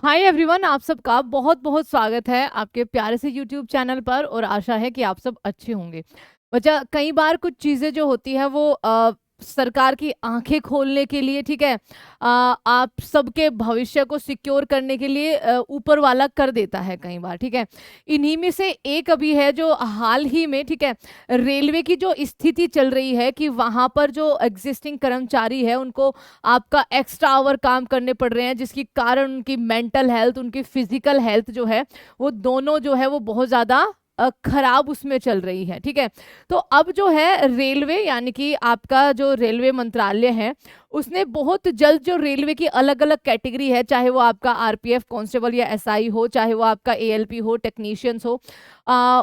Hi everyone, आप सबका बहुत बहुत स्वागत है आपके प्यारे से यूट्यूब चैनल पर। और आशा है कि आप सब अच्छे होंगे। बच्चा, कई बार कुछ चीज़ें जो होती हैं वो सरकार की आंखें खोलने के लिए, ठीक है, आप सबके भविष्य को सिक्योर करने के लिए ऊपर वाला कर देता है कई बार, ठीक है। इन्हीं में से एक अभी है जो हाल ही में, ठीक है, रेलवे की जो स्थिति चल रही है कि वहाँ पर जो एग्जिस्टिंग कर्मचारी है उनको आपका एक्स्ट्रा आवर काम करने पड़ रहे हैं, जिसके कारण उनकी मेंटल हेल्थ, उनकी फिजिकल हेल्थ जो है वो दोनों जो है वो बहुत ज़्यादा खराब उसमें चल रही है, ठीक है। तो अब जो है रेलवे यानी कि आपका जो रेलवे मंत्रालय है उसने बहुत जल्द जो रेलवे की अलग अलग कैटेगरी है, चाहे वो आपका आरपीएफ कांस्टेबल या एसआई हो, चाहे वो आपका एएलपी हो, टेक्नीशियंस हो,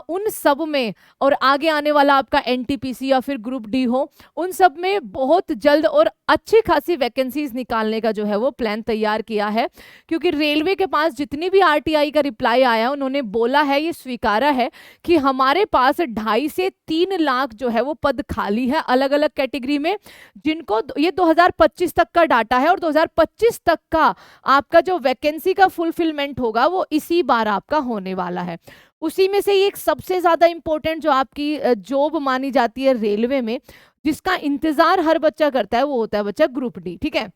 उन सब में, और आगे आने वाला आपका एनटीपीसी या फिर ग्रुप डी हो, उन सब में बहुत जल्द और अच्छी खासी वैकेंसीज निकालने का जो है वो प्लान तैयार किया है। क्योंकि रेलवे के पास जितनी भी आरटीआई का रिप्लाई आया, उन्होंने बोला है, ये स्वीकारा है कि हमारे पास 2.5 से 3 लाख जो है वो पद खाली है अलग अलग कैटेगरी में, जिनको ये 2025 तक का डाटा है, और 2025 तक का आपका जो वैकेंसी का फुलफिलमेंट होगा वो इसी बार आपका होने वाला है। उसी में से एक सबसे ज्यादा इंपॉर्टेंट जो आपकी जॉब मानी जाती है रेलवे में, जिसका इंतजार हर बच्चा करता है, वो होता है बच्चा ग्रुप डी, ठीक है।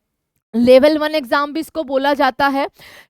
लेवल 1 एग्जाम भी इसको बोला जाता है,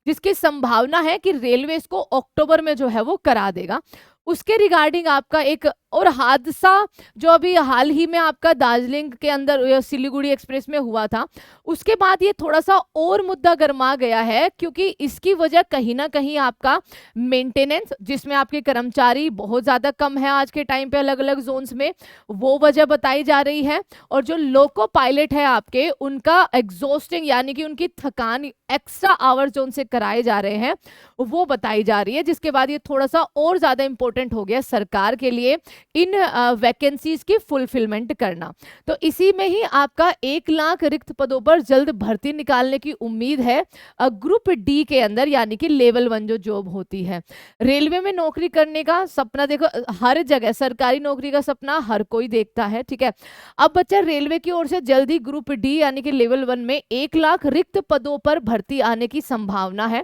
जिसकी संभावना है कि रेलवे इसको अक्टूबर में जो है वो करा देगा। उसके रिगार्डिंग आपका एक और हादसा जो अभी हाल ही में आपका दार्जिलिंग के अंदर सिलीगुड़ी एक्सप्रेस में हुआ था, उसके बाद ये थोड़ा सा और मुद्दा गर्मा गया है, क्योंकि इसकी वजह कहीं ना कहीं आपका मेंटेनेंस, जिसमें आपके कर्मचारी बहुत ज़्यादा कम है आज के टाइम पे अलग अलग जोन्स में, वो वजह बताई जा रही है। और जो लोको पायलट है आपके, उनका एग्जॉस्टिंग यानी कि उनकी थकान एक्स्ट्रा आवर्स जो उनसे कराए जा रहे हैं वो बताई जा रही है, जिसके बाद ये थोड़ा सा और ज़्यादा इंपॉर्टेंट हो गया सरकार के लिए इन वैकेंसीज की फुलफिलमेंट करना। तो इसी में ही आपका 1 लाख रिक्त पदों पर जल्द भर्ती निकालने की उम्मीद है ग्रुप डी के अंदर, यानी कि लेवल 1 जो जॉब होती है। रेलवे में नौकरी करने का सपना देखो हर जगह, सरकारी नौकरी का सपना हर कोई देखता है, ठीक है। अब बच्चा, रेलवे की ओर से जल्दी ग्रुप डी यानी कि लेवल 1 में 1 लाख रिक्त पदों पर भर्ती आने की संभावना है।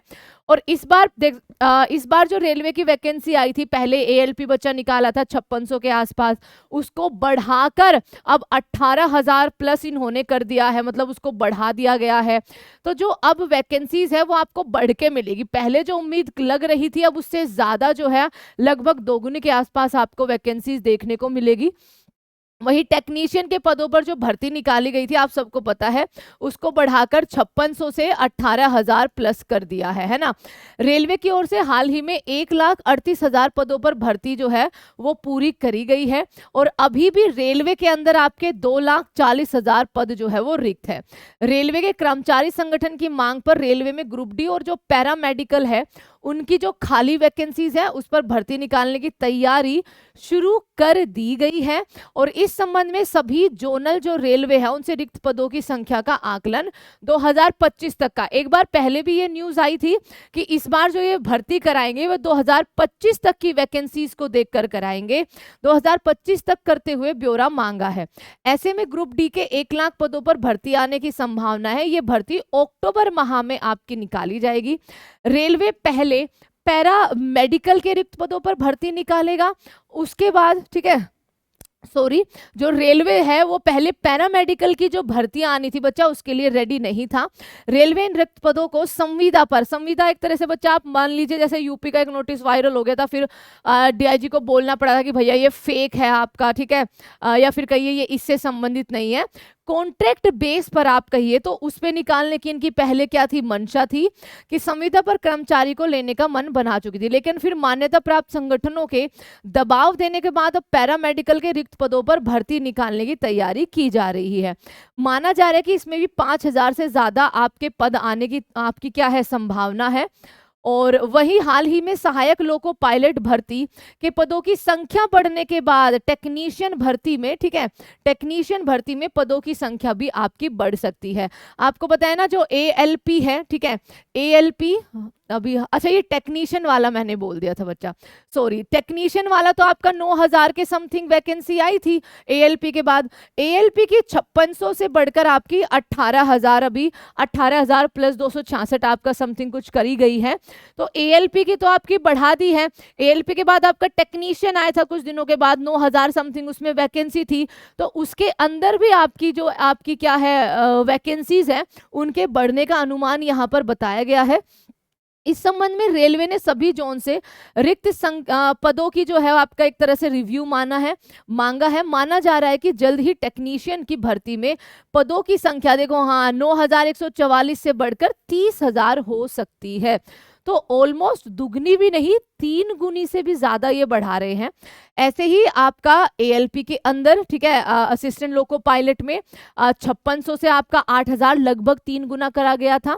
और इस बार जो रेलवे की वैकेंसी आई थी, पहले एएलपी बच्चा निकाला था 5600 के आसपास, उसको बढ़ाकर अब 18,000 प्लस इन्होंने कर दिया है, मतलब उसको बढ़ा दिया गया है। तो जो अब वैकेंसीज है वो आपको बढ़ के मिलेगी। पहले जो उम्मीद लग रही थी, अब उससे ज्यादा जो है लगभग दोगुने के आसपास आपको वैकेंसीज देखने को मिलेगी। वही टेक्नीशियन के पदों पर जो भर्ती निकाली गई थी, आप सबको पता है, उसको बढ़ाकर 5600 से 18,000 प्लस कर दिया है ना। रेलवे की ओर से हाल ही में 1,38,000 पदों पर भर्ती जो है वो पूरी करी गई है, और अभी भी रेलवे के अंदर आपके 2,40,000 पद जो है वो रिक्त है। रेलवे के कर्मचारी संगठन की मांग पर रेलवे में ग्रुप डी और जो पैरामेडिकल है उनकी जो खाली वैकेंसीज है उस पर भर्ती निकालने की तैयारी शुरू कर दी गई है। और इस संबंध में सभी जोनल जो रेलवे है उनसे रिक्त पदों की संख्या का आकलन 2025 तक का, एक बार पहले भी ये न्यूज आई थी कि इस बार जो ये भर्ती कराएंगे वो 2025 तक की वैकेंसीज को देखकर कराएंगे, 2025 तक करते हुए ब्यौरा मांगा है। ऐसे में ग्रुप डी के 1 लाख पदों पर भर्ती आने की संभावना है। ये भर्ती अक्टूबर माह में आपकी निकाली जाएगी। रेलवे पहले पैरा मेडिकल के रिक्त पदों पर भर्ती निकालेगा, उसके बाद, ठीक है, जो रेलवे है वो पहले पैरामेडिकल की जो भर्तियां आनी थी बच्चा, उसके लिए रेडी नहीं था। रेलवे इन रिक्त पदों को संविदा पर, संविदा एक तरह से बच्चा आप मान लीजिए जैसे यूपी का एक नोटिस वायरल हो गया था, फिर डीआईजी को बोलना पड़ा था कि भैया ये फेक है आपका, ठीक है, या फिर कहिए ये इससे संबंधित नहीं है, कॉन्ट्रैक्ट बेस पर आप कहिए, तो उस पे निकालने की इनकी पहले क्या थी, मंशा थी कि संविदा पर कर्मचारी को लेने का मन बना चुकी थी। लेकिन फिर मान्यता प्राप्त संगठनों के दबाव देने के बाद अब पैरामेडिकल के रिक्त पदों पर भर्ती निकालने की तैयारी की जा रही है। माना जा रहा है कि इसमें भी 5,000 से ज्यादा आपके पद आने की आपकी क्या है, संभावना है। और वही हाल ही में सहायक लोको पायलट भर्ती के पदों की संख्या बढ़ने के बाद टेक्नीशियन भर्ती में, ठीक है, टेक्नीशियन भर्ती में पदों की संख्या भी आपकी बढ़ सकती है। आपको पता है ना, जो एएलपी है, ठीक है, एएलपी अभी अच्छा ये टेक्नीशियन वाला मैंने बोल दिया था बच्चा, सॉरी। टेक्नीशियन वाला तो आपका 9,000 के समथिंग वैकेंसी आई थी एएलपी के बाद। एएलपी की 5600 से बढ़कर आपकी 18,000, अभी 18,000 प्लस 266 आपका समथिंग कुछ करी गई है। तो एएलपी की तो आपकी बढ़ा दी है। एएलपी के बाद आपका टेक्नीशियन आया था कुछ दिनों के बाद, 9,000 समथिंग उसमें वैकेंसी थी। तो उसके अंदर भी आपकी जो आपकी क्या है वैकेंसीज है उनके बढ़ने का अनुमान यहाँ पर बताया गया है। इस संबंध में रेलवे ने सभी जोन से रिक्त पदों की जो है आपका एक तरह से रिव्यू मांगा है। माना जा रहा है कि जल्द ही टेक्नीशियन की भर्ती में पदों की संख्या देखो, हाँ, 9,144 से बढ़कर 30,000 हो सकती है। तो ऑलमोस्ट दुगनी भी नहीं, 3 गुनी से भी ज्यादा ये बढ़ा रहे हैं। ऐसे ही आपका एएलपी के अंदर, ठीक है, असिस्टेंट लोको पायलट में 5600 से आपका 8,000, लगभग 3 गुना करा गया था।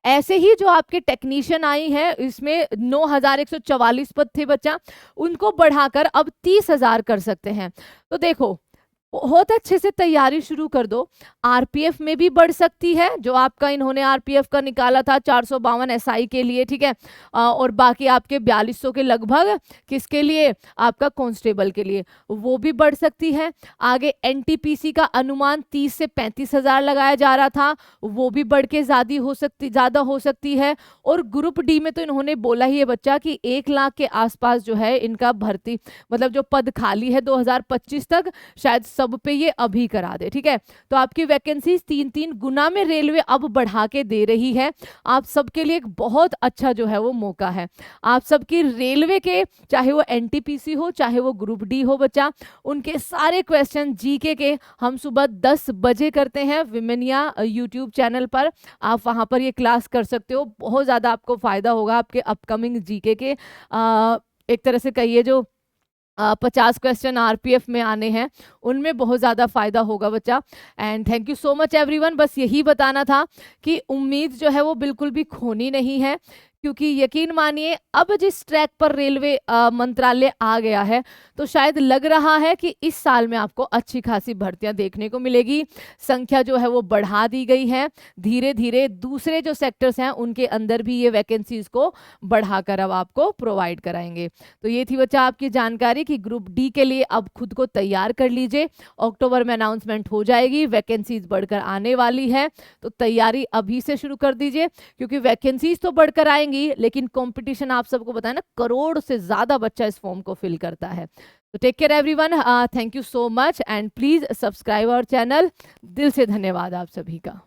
ऐसे ही जो आपके टेक्नीशियन आई है इसमें 9,144 पद थे बच्चा, उनको बढ़ाकर अब 30,000 कर सकते हैं। तो देखो बहुत अच्छे से तैयारी शुरू कर दो। आरपीएफ में भी बढ़ सकती है, जो आपका इन्होंने आरपीएफ का निकाला था 452 एसआई के लिए, ठीक है, और बाकी आपके 4200 के लगभग किसके लिए, आपका कांस्टेबल के लिए, वो भी बढ़ सकती है। आगे एनटीपीसी का अनुमान 30 से 35,000 लगाया जा रहा था, वो भी बढ़ के ज्यादा हो सकती है। और ग्रुप डी में तो इन्होंने बोला ही है बच्चा कि 1 लाख के आसपास जो है इनका भर्ती, मतलब जो पद खाली है 2025 तक, शायद सब पे ये अभी करा दे, ठीक है। तो आपकी वैकेंसी 3-3 गुना में रेलवे अब बढ़ा के दे रही है। आप सबके लिए एक बहुत अच्छा जो है वो मौका है। आप सबकी रेलवे के, चाहे वो एनटीपीसी हो चाहे वो ग्रुप डी हो बच्चा, उनके सारे क्वेश्चन जीके के हम सुबह 10 बजे करते हैं विमेनिया यूट्यूब चैनल पर। आप वहां पर ये क्लास कर सकते हो, बहुत ज्यादा आपको फायदा होगा आपके अपकमिंग जीके के एक तरह से कहिए जो 50 क्वेश्चन आरपीएफ में आने हैं उनमें बहुत ज़्यादा फायदा होगा बच्चा। And thank you so much everyone. बस यही बताना था कि उम्मीद जो है वो बिल्कुल भी खोनी नहीं है, क्योंकि यकीन मानिए अब जिस ट्रैक पर रेलवे मंत्रालय आ गया है तो शायद लग रहा है कि इस साल में आपको अच्छी खासी भर्तियां देखने को मिलेगी। संख्या जो है वो बढ़ा दी गई है, धीरे धीरे दूसरे जो सेक्टर्स हैं उनके अंदर भी ये वैकेंसीज को बढ़ाकर अब आपको प्रोवाइड कराएंगे। तो ये थी बच्चा आपकी जानकारी कि ग्रुप डी के लिए अब खुद को तैयार कर लीजिए। अक्टूबर में अनाउंसमेंट हो जाएगी, वैकेंसीज बढ़कर आने वाली है, तो तैयारी अभी से शुरू कर दीजिए, क्योंकि वैकेंसीज तो बढ़कर आएंगी लेकिन कंपटीशन आप सबको पता है ना, करोड़ से ज्यादा बच्चा इस फॉर्म को फिल करता है। तो take care everyone, thank you so much and please subscribe our channel. दिल से धन्यवाद आप सभी का।